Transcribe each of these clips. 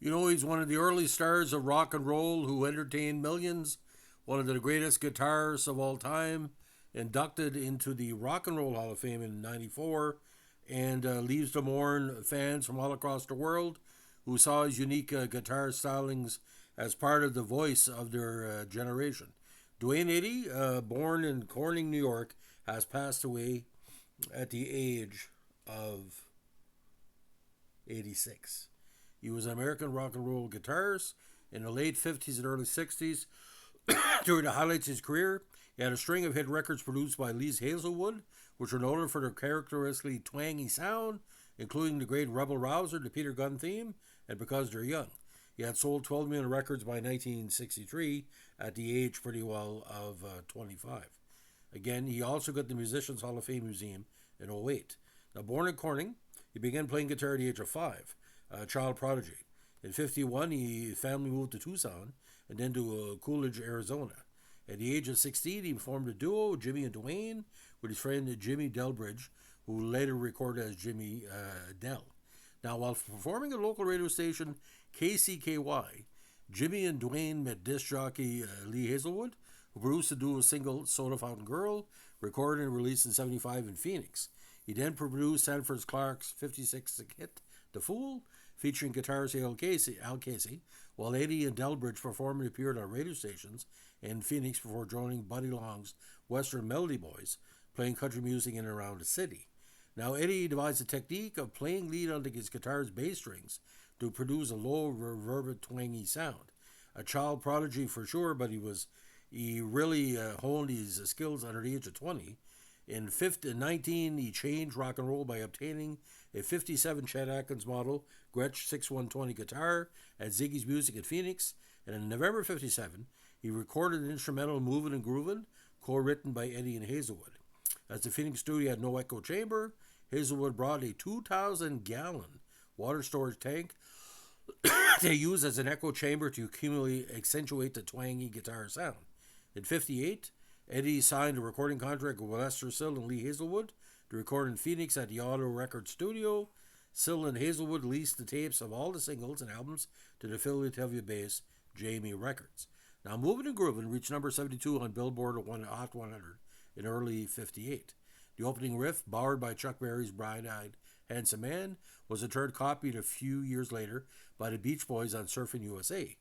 He's one of the early stars of rock and roll who entertained millions, one of the greatest guitarists of all time, inducted into the Rock and Roll Hall of Fame in '94, and leaves to mourn fans from all across the world who saw his unique guitar stylings as part of the voice of their generation. Duane Eddy, born in Corning, New York, has passed away at the age of 86. He was an American rock and roll guitarist in the late 50s and early 60s. During the highlights of his career, he had a string of hit records produced by Lee Hazelwood, which were noted for their characteristically twangy sound, including the great Rebel Rouser, the Peter Gunn theme, and Because They're Young. He had sold 12 million records by 1963 at the age pretty well of 25. Again, he also got the Musicians Hall of Fame Museum in '08. Now, born in Corning, he began playing guitar at the age of 5, a child prodigy. In '51, his family moved to Tucson and then to Coolidge, Arizona. At the age of 16, he formed a duo, Jimmy and Duane, with his friend Jimmy Delbridge, who later recorded as Jimmy Dell. Now, while performing at a local radio station, KCKY, Jimmy and Duane met disc jockey Lee Hazelwood, who produced the duo single Soda Fountain Girl, recorded and released in '75 in Phoenix. He then produced Sanford Clark's '56 hit, The Fool, featuring guitarist Al Casey, while Eddy and Delbridge performed and appeared on radio stations in Phoenix before joining Buddy Long's Western Melody Boys, playing country music in and around the city. Now, Eddy devised a technique of playing lead onto his guitar's bass strings to produce a low, reverberant, twangy sound. A child prodigy for sure, but he really honed his skills under the age of 20. In 19, he changed rock and roll by obtaining a '57 Chet Atkins model Gretsch 6120 guitar at Ziggy's Music in Phoenix, and in November '57, he recorded an instrumental Movin' and Groovin', co-written by Eddy and Hazelwood. As the Phoenix studio had no echo chamber, Hazelwood brought a 2,000-gallon water storage tank they used as an echo chamber to accentuate the twangy guitar sound. In '58, Eddy signed a recording contract with Lester Sill and Lee Hazelwood to record in Phoenix at the Auto Record Studio. Sill and Hazelwood leased the tapes of all the singles and albums to the Philadelphia-based Jamie Records. Now, Movin' and Groovin' reached number 72 on Billboard Hot 100 in early '58. The opening riff, borrowed by Chuck Berry's Bright-Eyed Handsome Man, was in turn copied a few years later by the Beach Boys on Surfing USA.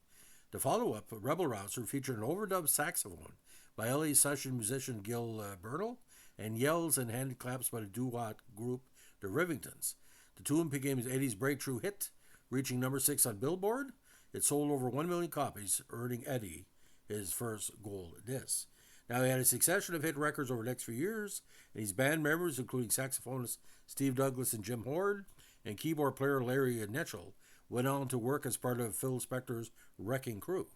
The follow-up, Rebel Rouser, featured an overdub saxophone by LA session musician Gil Bernal and yells and hand claps by the doo-wop group The Rivingtons. The tune became Eddy's breakthrough hit, reaching number 6 on Billboard. It sold over 1 million copies, earning Eddy his first gold disc. Now, he had a succession of hit records over the next few years, and his band members, including saxophonist Steve Douglas and Jim Horde, and keyboard player Larry Netchell, went on to work as part of Phil Spector's Wrecking Crew.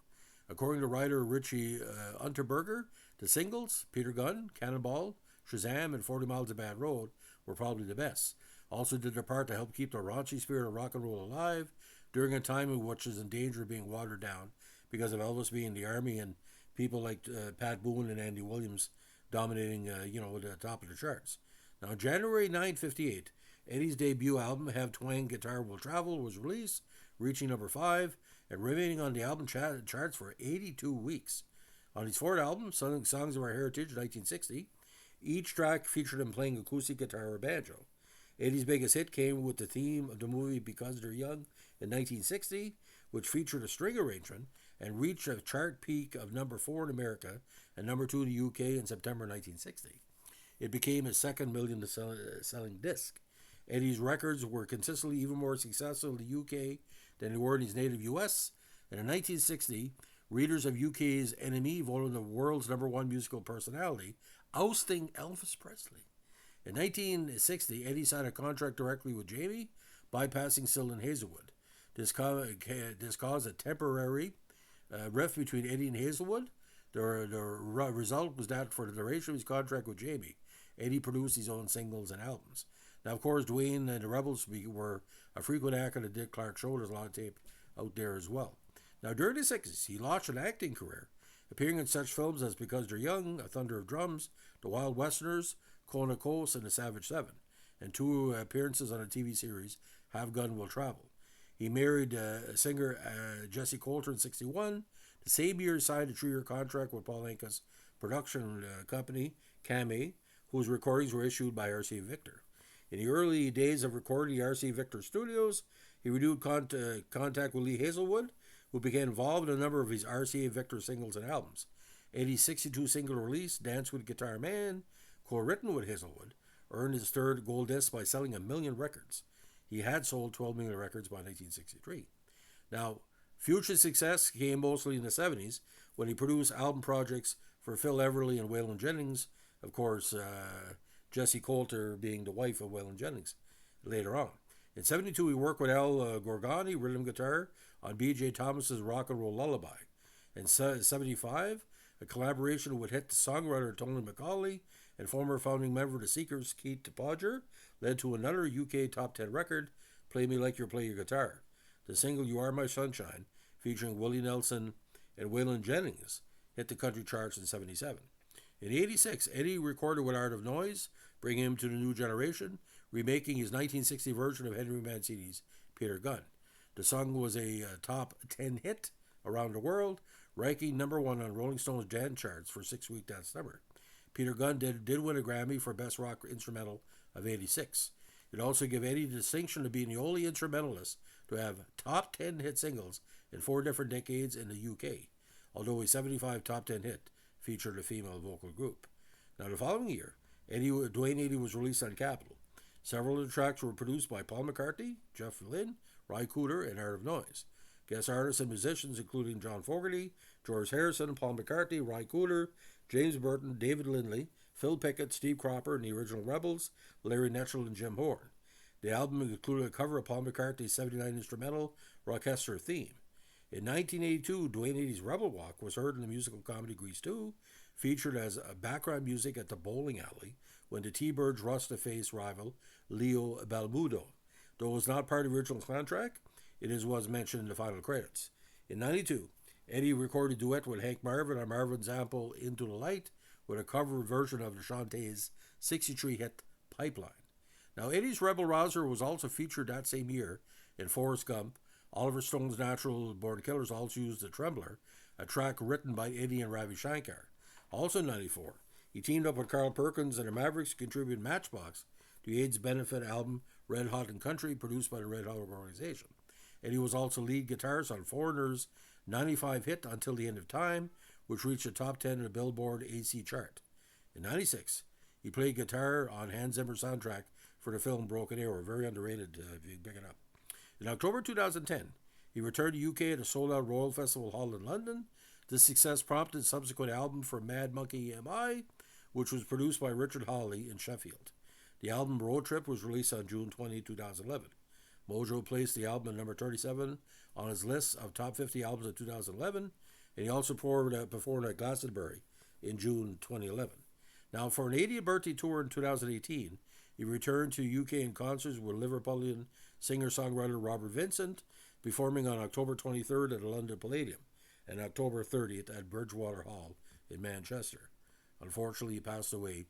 According to writer Richie Unterberger, the singles, Peter Gunn, Cannonball, Shazam, and 40 Miles of Bad Road, were probably the best. Also did their part to help keep the raunchy spirit of rock and roll alive during a time in which is in danger of being watered down because of Elvis being in the army and people like Pat Boone and Andy Williams dominating, the top of the charts. Now, January 9, '58, Eddy's debut album, Have Twang Guitar Will Travel, was released, reaching number 5 and remaining on the album charts for 82 weeks. On his fourth album, Songs of Our Heritage, 1960, each track featured him playing acoustic guitar or banjo. Eddy's biggest hit came with the theme of the movie Because They're Young in 1960, which featured a string arrangement and reached a chart peak of number 4 in America and number 2 in the UK in September 1960. It became his second million-selling disc. Eddy's records were consistently even more successful in the UK than they were in his native US, and in 1960, readers of UK's NME voted him the world's number 1 musical personality, ousting Elvis Presley. In 1960, Eddy signed a contract directly with Jamie, bypassing Sill and Hazelwood. This caused a temporary rift between Eddy and Hazelwood. The result was that for the duration of his contract with Jamie, Eddy produced his own singles and albums. Now, of course, Duane and the Rebels were a frequent act on the Dick Clark show. There's a lot of tape out there as well. Now, during the 60s, he launched an acting career, appearing in such films as Because They're Young, A Thunder of Drums, The Wild Westerners, Kona Coast, and The Savage Seven, and 2 appearances on a TV series, Have Gun Will Travel. He married singer Jesse Coulter in 61. The same year, he signed a 3-year contract with Paul Anka's production company, Kame, whose recordings were issued by R.C. Victor. In the early days of recording the R.C. Victor studios, he renewed contact with Lee Hazelwood, who became involved in a number of his R.C. Victor singles and albums. Eddy's 62 single release, Dance with Guitar Man, co-written with Hazelwood, earned his third gold disc by selling 1 million records. He had sold 12 million records by 1963. Now, future success came mostly in the 70s when he produced album projects for Phil Everly and Waylon Jennings, of course, Jessie Coulter being the wife of Waylon Jennings later on. In 72, he worked with Al Gorgani, rhythm guitar, on B.J. Thomas's Rock and Roll Lullaby. In 75, a collaboration with hit songwriter Tony McCauley and former founding member of the Seekers, Keith Podger, led to another UK top 10 record, Play Me Like You Play Your Guitar. The single You Are My Sunshine, featuring Willie Nelson and Waylon Jennings, hit the country charts in 77. In 86, Eddy recorded with Art of Noise, bringing him to the new generation, remaking his 1960 version of Henry Mancini's Peter Gunn. The song was a top 10 hit around the world, ranking number 1 on Rolling Stone's dance charts for 6 weeks that summer. Peter Gunn did win a Grammy for Best Rock Instrumental of 86. It also gave Eddy the distinction of being the only instrumentalist to have top 10 hit singles in 4 different decades in the UK, although a 75 top 10 hit featured a female vocal group. Now, the following year, Duane Eddy was released on Capitol. Several of the tracks were produced by Paul McCartney, Jeff Lynne, Ry Cooder, and Art of Noise. Guest artists and musicians including John Fogerty, George Harrison, Paul McCartney, Ry Cooder, James Burton, David Lindley, Phil Pickett, Steve Cropper, and the original Rebels, Larry Netchell, and Jim Horn. The album included a cover of Paul McCartney's 79 instrumental Rochester theme. In 1982, Duane Eddy's Rebel Walk was heard in the musical comedy Grease 2, featured as background music at the bowling alley when the T-Birds rushed to face rival Leo Balmudo. Though it was not part of the original soundtrack, it was mentioned in the final credits. In 92, Eddy recorded a duet with Hank Marvin on Marvin's sample Into the Light with a cover version of the Shantae's 63 hit Pipeline. Now, Eddy's Rebel Rouser was also featured that same year in Forrest Gump. Oliver Stone's Natural Born Killers also used The Trembler, a track written by Eddy and Ravi Shankar. Also in 94, he teamed up with Carl Perkins and the Mavericks to contribute Matchbox to the AIDS benefit album Red Hot and Country, produced by the Red Hot Organization. Eddy was also lead guitarist on Foreigner's 95 hit Until the End of Time, which reached the top 10 in the Billboard AC chart. In 96, he played guitar on Hans Zimmer's soundtrack for the film Broken Arrow, very underrated if you pick it up. In October 2010, he returned to UK at a sold-out Royal Festival Hall in London. This success prompted a subsequent album for Mad Monkey EMI, which was produced by Richard Hawley in Sheffield. The album Road Trip was released on June 20, 2011. Mojo placed the album at number 37 on his list of top 50 albums of 2011, and he also performed at Glastonbury in June 2011. Now, for an 80th birthday tour in 2018, he returned to UK in concerts with Liverpudlian singer-songwriter Robert Vincent, performing on October 23rd at the London Palladium and October 30th at Bridgewater Hall in Manchester. Unfortunately, he passed away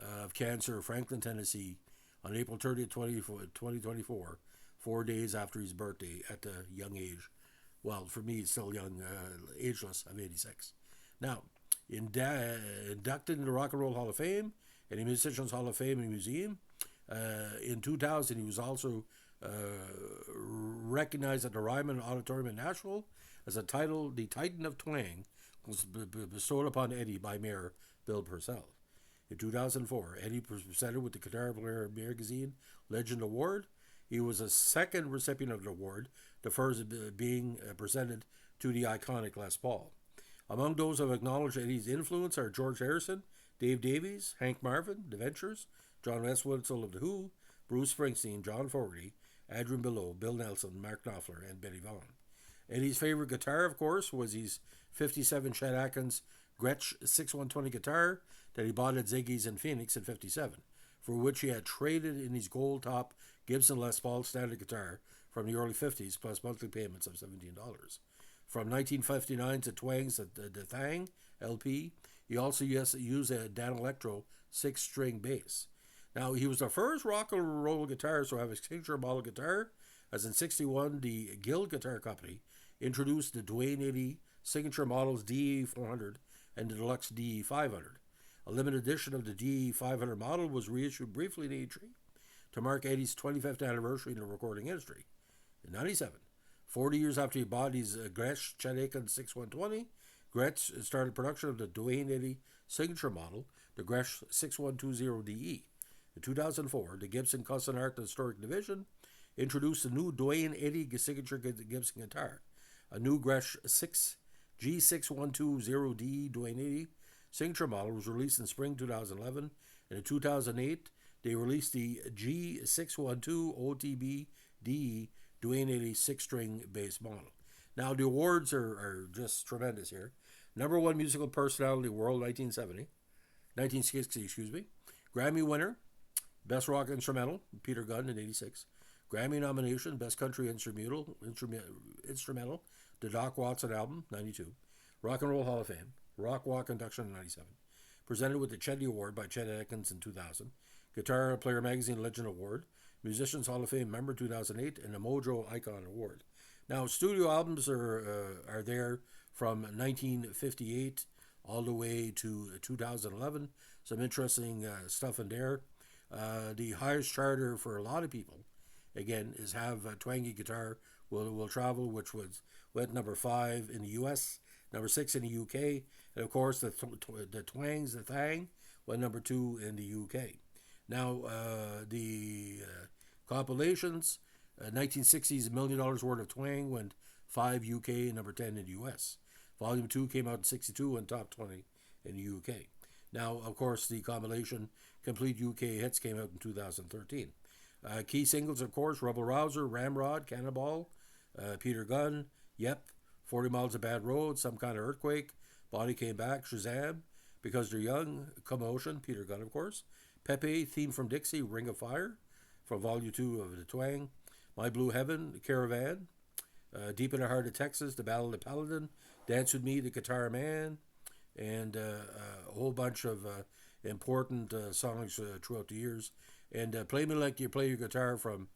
of cancer in Franklin, Tennessee on April 30th, 2024, 4 days after his birthday at the young age, well, for me, still young, ageless, of 86. Now, inducted into the Rock and Roll Hall of Fame and the Musicians Hall of Fame and Museum. In 2000, he was also recognized at the Ryman Auditorium in Nashville as the Titan of Twang was bestowed upon Eddy by Mayor Bill Purcell. In 2004, Eddy was presented with the Guitar Player Magazine Legend Award. He was a second recipient of the award, the first being presented to the iconic Les Paul. Among those who have acknowledged Eddy's influence are George Harrison, Dave Davies, Hank Marvin, The Ventures, John Westwood of The Who, Bruce Springsteen, John Fogerty, Adrian Below, Bill Nelson, Mark Knopfler, and Benny Vaughan. Eddy's favorite guitar, of course, was his 57 Chet Atkins Gretsch 6120 guitar that he bought at Ziggy's in Phoenix in 57, for which he had traded in his gold top Gibson Les Paul standard guitar from the early 50s, plus monthly payments of $17. From 1959 to Twang's The Thang LP, he also used a Dan Electro 6-string bass. Now, he was the first rock and roll guitarist to have a signature model guitar As in 61, the Guild Guitar Company introduced the Duane Eddy signature models DE400 and the Deluxe DE500. A limited edition of the DE500 model was reissued briefly in 83 to mark Eddy's 25th anniversary in the recording industry. In 97, 40 years after he bought his Gretsch Chet Atkins 6120, Gretsch started production of the Duane Eddy signature model, the Gretsch 6120DE. In 2004, the Gibson Custom Art Historic Division introduced a new Duane Eddy signature Gibson guitar. A new Gretsch G6120D Duane Eddy signature model was released in spring 2011, and in 2008, they released the G612 OTB DE Duane Eddy 6-string bass model. Now, the awards are just tremendous here. Number one musical personality world, 1960, excuse me. Grammy winner, Best Rock Instrumental, Peter Gunn in 86. Grammy nomination, Best Country Instrumental, the Doc Watson album, 92. Rock and Roll Hall of Fame, Rock Walk Induction in 97. Presented with the Chetty Award by Chet Atkins in 2000. Guitar Player Magazine Legend Award, Musicians Hall of Fame Member 2008, and the Mojo Icon Award. Now, studio albums are there from 1958 all the way to 2011. Some interesting stuff in there. The highest charter for a lot of people, again, is Have Twangy Guitar Will Travel, which went number 5 in the U.S., number 6 in the U.K., and of course the Twangs, the Thang, went number 2 in the U.K. Now, the compilations, 1960s $1 million worth of Twang went 5 UK and number 10 in the US. Volume 2 came out in 62 and top 20 in the UK. Now, of course, the compilation Complete UK Hits came out in 2013. Key singles, of course, Rebel Rouser, Ramrod, Cannonball, Peter Gunn, Yep, 40 Miles of Bad Road, Some Kind of Earthquake, Bonnie Came Back, Shazam, Because They're Young, Commotion, Peter Gunn, of course, Pepe, Theme from Dixie, Ring of Fire, from Volume 2 of the Twang, My Blue Heaven, Caravan, Deep in the Heart of Texas, The Battle of the Paladin, Dance With Me, The Guitar Man, and a whole bunch of important songs throughout the years. And Play Me Like You Play Your Guitar from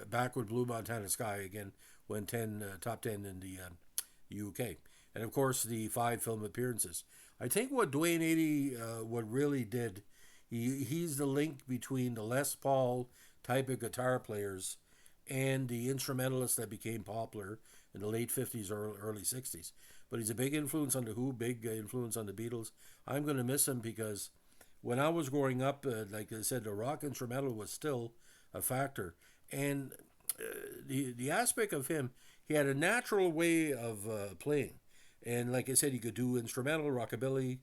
Back with Blue Montana Sky, again, went top 10 in the UK. And of course, the 5 film appearances. I think what Duane Eddy, what really did, he's the link between the Les Paul type of guitar players and the instrumentalists that became popular in the late 50s or early 60s. But he's a big influence on The Who, big influence on the Beatles. I'm going to miss him because when I was growing up, like I said, the rock instrumental was still a factor. And the aspect of him, he had a natural way of playing. And like I said, he could do instrumental, rockabilly,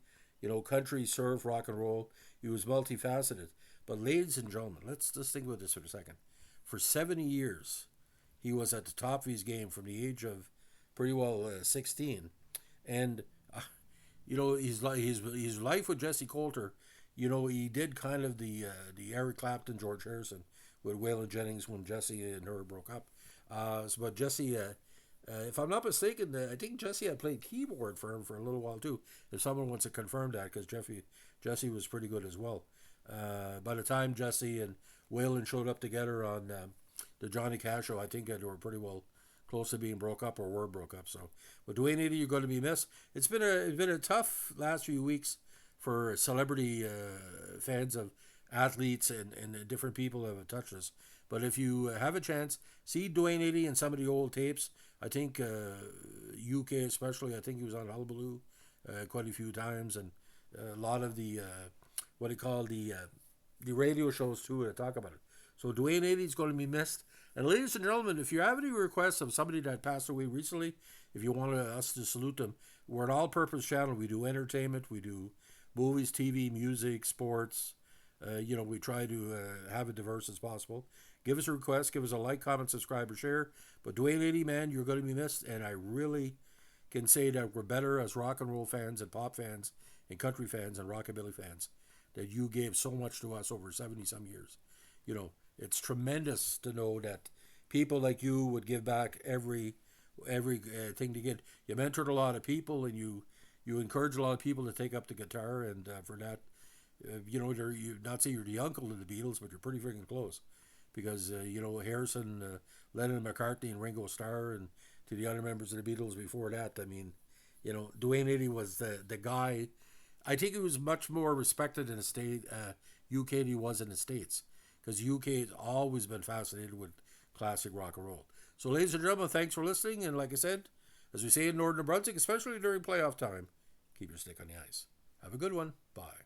country, surf, rock and roll. He was multifaceted. But ladies and gentlemen, let's just think about this for a second. For 70 years, he was at the top of his game from the age of pretty well 16. And, his life with Jesse Coulter, he did kind of the Eric Clapton, George Harrison with Waylon Jennings when Jesse and her broke up. But Jesse, if I'm not mistaken, I think Jesse had played keyboard for him for a little while too. If someone wants to confirm that, because Jesse was pretty good as well. By the time Jesse and Waylon showed up together on the Johnny Cash show, I think they were pretty well close to being broke up or were broke up. So, but Duane Eddy, you're going to be missed. It's been a tough last few weeks for celebrity fans of athletes and different people that have touched us. But if you have a chance, see Duane Eddy and some of the old tapes. I think UK especially, I think he was on Hullabaloo quite a few times, and a lot of the the radio shows too that talk about it. So Duane Eddy is going to be missed. And ladies and gentlemen, if you have any requests of somebody that passed away recently, if you want us to salute them, we're an all-purpose channel. We do entertainment, we do movies, TV, music, sports. We try to have it diverse as possible. Give us a request, give us a like, comment, subscribe, or share. But Duane Eddy, man, you're going to be missed, and I really can say that we're better as rock and roll fans and pop fans and country fans and rockabilly fans, that you gave so much to us over 70-some years. It's tremendous to know that people like you would give back every thing to get. You mentored a lot of people, and you encouraged a lot of people to take up the guitar, and for that, you not say you're the uncle of the Beatles, but you're pretty freaking close. because Harrison, Lennon, McCartney, and Ringo Starr, and to the other members of the Beatles before that. I mean, Duane Eddy was the guy. I think he was much more respected in the UK than he was in the States, because UK has always been fascinated with classic rock and roll. So, ladies and gentlemen, thanks for listening. And like I said, as we say in Northern New Brunswick, especially during playoff time, keep your stick on the ice. Have a good one. Bye.